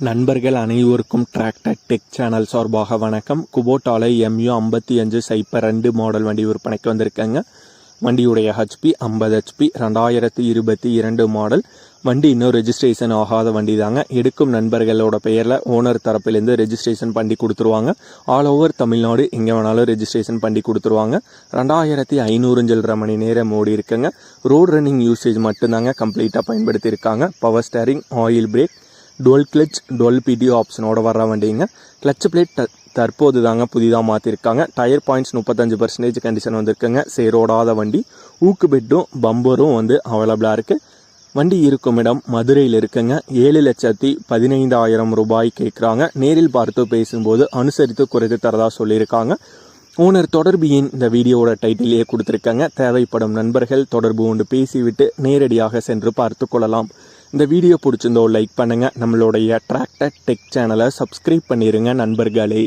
நண்பர்கள் அனைவருக்கும் tractor tech channel சார்பாக வணக்கம். குபோட்டாவில் MU5502 மாடல் வண்டி விற்பனைக்கு வந்திருக்காங்க. வண்டியுடைய ஹெச்பி 50 HP 2022 மாடல். வண்டி இன்னும் ரெஜிஸ்ட்ரேஷன் ஆகாத வண்டி தாங்க. எடுக்கும் நண்பர்களோட பெயரில் ஓனர் தரப்பிலேருந்து ரெஜிஸ்ட்ரேஷன் பண்ணி கொடுத்துருவாங்க. ஆல் ஓவர் தமிழ்நாடு எங்கே வேணாலும் ரெஜிஸ்ட்ரேஷன் பண்ணி கொடுத்துருவாங்க. 2500 மணி நேரம் ஓடி இருக்குங்க. ரோட் ரன்னிங் யூசேஜ் மட்டும்தாங்க கம்ப்ளீட்டாக பயன்படுத்தியிருக்காங்க. Power steering, oil brake, dual clutch, dual PTO ஆப்ஷனோட வர்ற வண்டிங்க. கிளச் பிளேட் தற்போது தாங்க புதிதாக மாற்றிருக்காங்க. டயர் பாயிண்ட்ஸ் 35% கண்டிஷன் வந்திருக்குங்க. சேரோடாத வண்டி. ஊக்கு பெட்டும் பம்பரும் அவைலபிளாக இருக்குது. வண்டி இருக்கும் இடம் மதுரையில் இருக்குங்க. 7,15,000 ரூபாய் கேட்குறாங்க. நேரில் பார்த்து பேசும்போது அனுசரித்து குறைத்து தரதா சொல்லியிருக்காங்க. ஓனர் தொடர்பு எண் இந்த வீடியோவோட டைட்டிலேயே கொடுத்துருக்காங்க. தேவைப்படும் நண்பர்கள் தொடர்பு கொண்டு பேசிவிட்டு நேரடியாக சென்று பார்த்து கொள்ளலாம். இந்த வீடியோ பிடிச்சிருந்தோ லைக் பண்ணுங்கள். நம்மளுடைய டிராக்டர் டெக் சேனலை சப்ஸ்கிரைப் பண்ணிடுங்க நண்பர்களே.